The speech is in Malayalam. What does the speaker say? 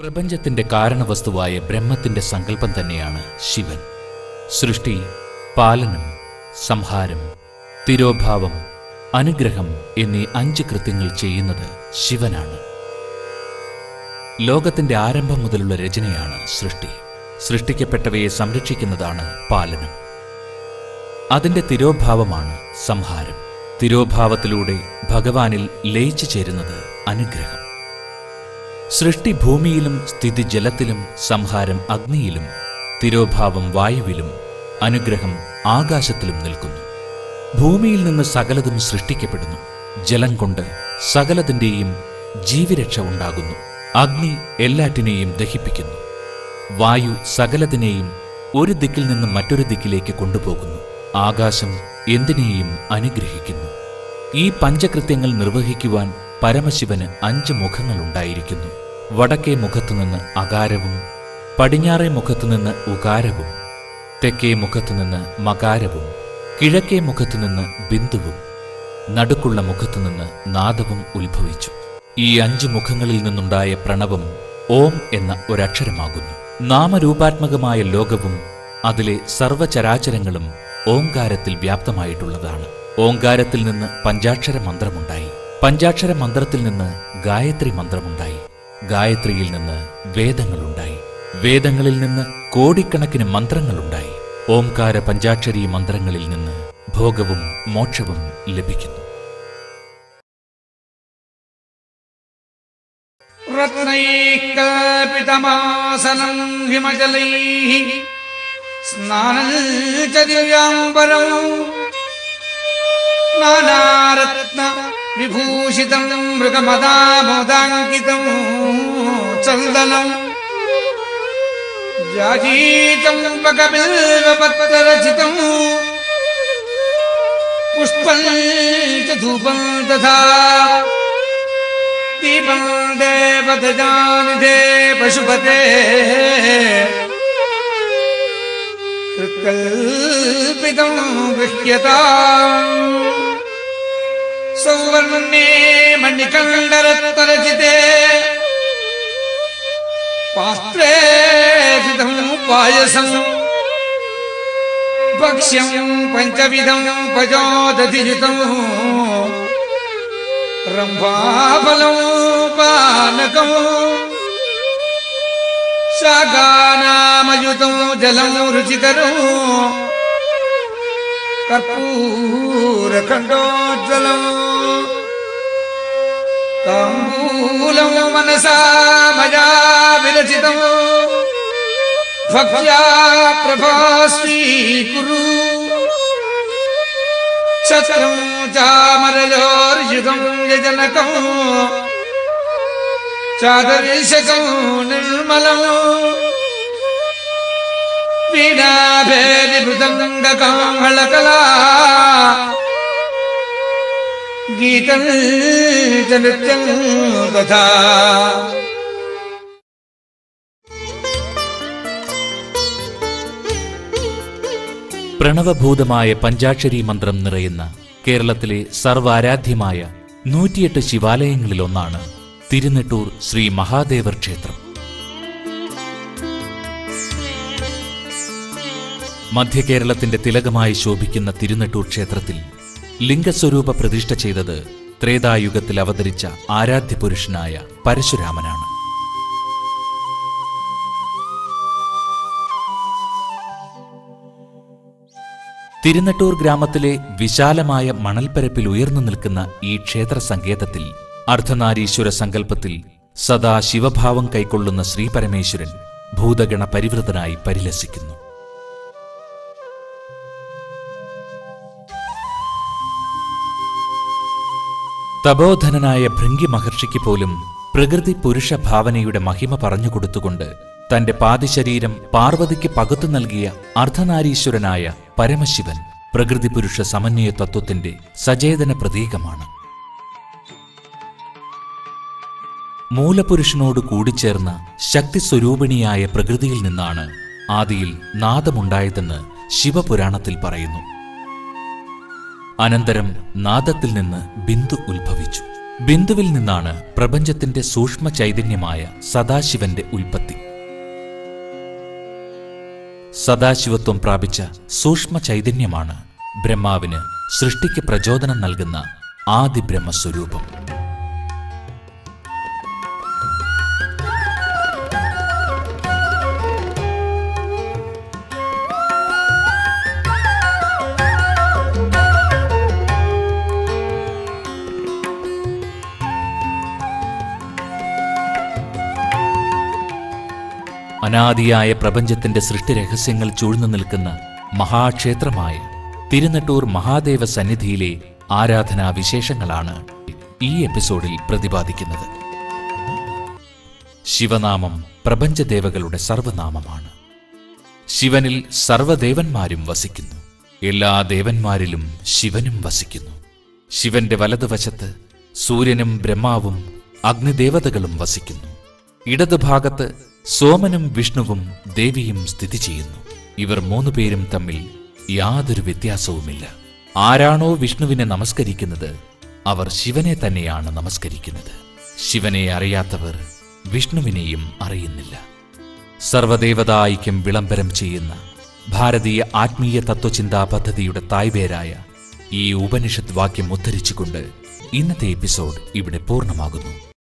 പ്രപഞ്ചത്തിന്റെ കാരണവസ്തുവായ ബ്രഹ്മത്തിന്റെ സങ്കല്പം തന്നെയാണ് ശിവൻ. സൃഷ്ടി, പാലനം, സംഹാരം, തിരോഭാവം, അനുഗ്രഹം എന്നീ 5 കൃത്യങ്ങൾ ചെയ്യുന്നത് ശിവനാണ്. ലോകത്തിന്റെ ആരംഭം മുതലുള്ള രചനയാണ് സൃഷ്ടി. സൃഷ്ടിക്കപ്പെട്ടവയെ സംരക്ഷിക്കുന്നതാണ് പാലനം. അതിന്റെ തിരോഭാവമാണ് സംഹാരം. തിരോഭാവത്തിലൂടെ ഭഗവാനിൽ ലയിച്ചു ചേരുന്നത് അനുഗ്രഹം. സൃഷ്ടി ഭൂമിയിലും, സ്ഥിതി ജലത്തിലും, സംഹാരം അഗ്നിയിലും, തിരോഭാവം വായുവിലും, അനുഗ്രഹം ആകാശത്തിലും നിൽക്കുന്നു. ഭൂമിയിൽ നിന്ന് സകലതും സൃഷ്ടിക്കപ്പെടുന്നു. ജലം കൊണ്ട് സകലതിൻ്റെയും ജീവരക്ഷ ഉണ്ടാകുന്നു. അഗ്നി എല്ലാറ്റിനെയും ദഹിപ്പിക്കുന്നു. വായു സകലതിനെയും ഒരു ദിക്കിൽ നിന്ന് മറ്റൊരു ദിക്കിലേക്ക് കൊണ്ടുപോകുന്നു. ആകാശം എന്തിനേയും അനുഗ്രഹിക്കുന്നു. ഈ പഞ്ചകൃത്യങ്ങൾ നിർവഹിക്കുവാൻ പരമശിവന് 5 മുഖങ്ങളുണ്ടായിരിക്കുന്നു. വടക്കേ മുഖത്തുനിന്ന് അകാരവും, പടിഞ്ഞാറേ മുഖത്തുനിന്ന് ഉകാരവും, തെക്കേ മുഖത്തുനിന്ന് മകാരവും, കിഴക്കേ മുഖത്തുനിന്ന് ബിന്ദുവും, നടുക്കുള്ള മുഖത്തുനിന്ന് നാദവും ഉത്ഭവിച്ചു. ഈ 5 മുഖങ്ങളിൽ നിന്നുണ്ടായ പ്രണവം ഓം എന്ന ഒരക്ഷരമാകുന്നു. നാമരൂപാത്മകമായ ലോകവും അതിലെ സർവചരാചരങ്ങളും ഓംകാരത്തിൽ വ്യാപ്തമായിട്ടുള്ളതാണ്. ഓംകാരത്തിൽ നിന്ന് പഞ്ചാക്ഷര മന്ത്രമുണ്ടായി. പഞ്ചാക്ഷര മന്ത്രത്തിൽ നിന്ന് ഗായത്രി മന്ത്രമുണ്ടായി. ഗായത്രിയിൽ നിന്ന് വേദങ്ങളുണ്ടായി. വേദങ്ങളിൽ നിന്ന് കോടിക്കണക്കിന് മന്ത്രങ്ങളുണ്ടായി. ഓംകാര പഞ്ചാക്ഷരി മന്ത്രങ്ങളിൽ നിന്ന് ഭോഗവും മോക്ഷവും ലഭിക്കുന്നു. രത്നൈകൽപിതമാസനം ഹിമജലൈഃ സ്നാനം ച ദിവ്യാംബരം നാനാരത്ന വിഭൂഷിതം മൃഗമദാമോദാങ്കിതം ചന്ദനം ജാജീചമ്പകബിൽവപത്രരചിതം പുഷ്പം ച ധൂപം തഥാ ദീപം ദേവതജാനിധേ പശുപതേ കൽപിതം ഗൃഹ്യതാം സൗവർണ്ണേ മണികണ്ഠരത്നരചിതേ പാത്രേ ഘൃതം പായസം ഭക്ഷ്യം പഞ്ചവിധം പജോദധിയുതം രംഭാഫലം പാനകം ശാഖാനാമയുതം ജലം രുചികരം കർപ്പൂരഖണ്ഡോജ്വലം താംബൂലം മനസാ മയാ വിരചിതം ഭക്ത്യാ പ്രഭാസ്വീകുരു ഛത്രം ചാമരയോർയുഗം യജനകം ചാദർശകം നിർമ്മലം വീണാഭേരിമൃദംഗകാഹളകലാ ഗീതം ച നൃത്യം തഥാ. പ്രണവഭൂതമായ പഞ്ചാക്ഷരി മന്ത്രം നിറയുന്ന കേരളത്തിലെ സർവാരാധ്യമായ 108 ശിവാലയങ്ങളിലൊന്നാണ് തിരുനെട്ടൂർ ശ്രീ മഹാദേവർ ക്ഷേത്രം. മധ്യകേരളത്തിന്റെ തിലകമായി ശോഭിക്കുന്ന തിരുനെട്ടൂർ ക്ഷേത്രത്തിൽ ലിംഗസ്വരൂപ പ്രതിഷ്ഠ ചെയ്തത് ത്രേതായുഗത്തിൽ അവതരിച്ച ആരാധ്യപുരുഷനായ പരശുരാമനാണ്. തിരുനെട്ടൂർ ഗ്രാമത്തിലെ വിശാലമായ മണൽപ്പരപ്പിൽ ഉയർന്നു നിൽക്കുന്ന ഈ ക്ഷേത്ര സങ്കേതത്തിൽ അർദ്ധനാരീശ്വര സങ്കല്പത്തിൽ സദാ ശിവഭാവം കൈക്കൊള്ളുന്ന ശ്രീപരമേശ്വരൻ ഭൂതഗണ പരിവൃതനായി പരിലസിക്കുന്നു. തപോധനനായ ഭൃംഗി മഹർഷിക്ക് പോലും പ്രകൃതി പുരുഷ ഭാവനയുടെ മഹിമ പറഞ്ഞുകൊടുത്തുകൊണ്ട് തന്റെ പാതിശരീരം പാർവതിക്ക് പകുത്തു നൽകിയ അർദ്ധനാരീശ്വരനായ പരമശിവൻ പ്രകൃതി പുരുഷ സമന്വയ തത്വത്തിന്റെ സചേതന പ്രതീകമാണ്. മൂലപുരുഷനോട് കൂടിച്ചേർന്ന ശക്തിസ്വരൂപിണിയായ പ്രകൃതിയിൽ നിന്നാണ് ആദിയിൽ നാദമുണ്ടായതെന്ന് ശിവപുരാണത്തിൽ പറയുന്നു. അനന്തരം നാദത്തിൽ നിന്ന് ബിന്ദു ഉത്ഭവിച്ചു. ബിന്ദുവിൽ നിന്നാണ് പ്രപഞ്ചത്തിന്റെ സൂക്ഷ്മ ചൈതന്യമായ സദാശിവന്റെ ഉൽപ്പത്തി. സദാശിവത്വം പ്രാപിച്ച സൂക്ഷ്മ ചൈതന്യമാണ് ബ്രഹ്മാവിന് സൃഷ്ടിക്ക് പ്രചോദനം നൽകുന്ന ആദി ബ്രഹ്മസ്വരൂപം. അനാദിയായ പ്രപഞ്ചത്തിന്റെ സൃഷ്ടിരഹസ്യങ്ങൾ ചൂഴ്ന്നു നിൽക്കുന്ന മഹാക്ഷേത്രമായ തിരുനെട്ടൂർ മഹാദേവ സന്നിധിയിലെ ആരാധനാ വിശേഷങ്ങളാണ് ഈ എപ്പിസോഡിൽ പ്രതിപാദിക്കുന്നത്. ശിവനാമം പ്രപഞ്ചദേവകളുടെ സർവനാമമാണ്. ശിവനിൽ സർവദേവന്മാരും വസിക്കുന്നു. എല്ലാ ദേവന്മാരിലും ശിവനും വസിക്കുന്നു. ശിവന്റെ വലതുവശത്ത് സൂര്യനും ബ്രഹ്മാവും അഗ്നിദേവതകളും വസിക്കുന്നു. ഇടതുഭാഗത്ത് സോമനും വിഷ്ണുവും ദേവിയും സ്ഥിതി ചെയ്യുന്നു. ഇവർ മൂന്നുപേരും തമ്മിൽ യാതൊരു വ്യത്യാസവുമില്ല. ആരാണോ വിഷ്ണുവിനെ നമസ്കരിക്കുന്നത് അവർ ശിവനെ തന്നെയാണ് നമസ്കരിക്കുന്നത്. ശിവനെ അറിയാത്തവർ വിഷ്ണുവിനെയും അറിയുന്നില്ല. സർവദേവതാ ഐക്യം വിളംബരം ചെയ്യുന്ന ഭാരതീയ ആത്മീയ തത്വചിന്താ പദ്ധതിയുടെ തായ്വേരായ ഈ ഉപനിഷത്ത് വാക്യം ഉദ്ധരിച്ചുകൊണ്ട് ഇന്നത്തെ എപ്പിസോഡ് ഇവിടെ പൂർണ്ണമാകുന്നു.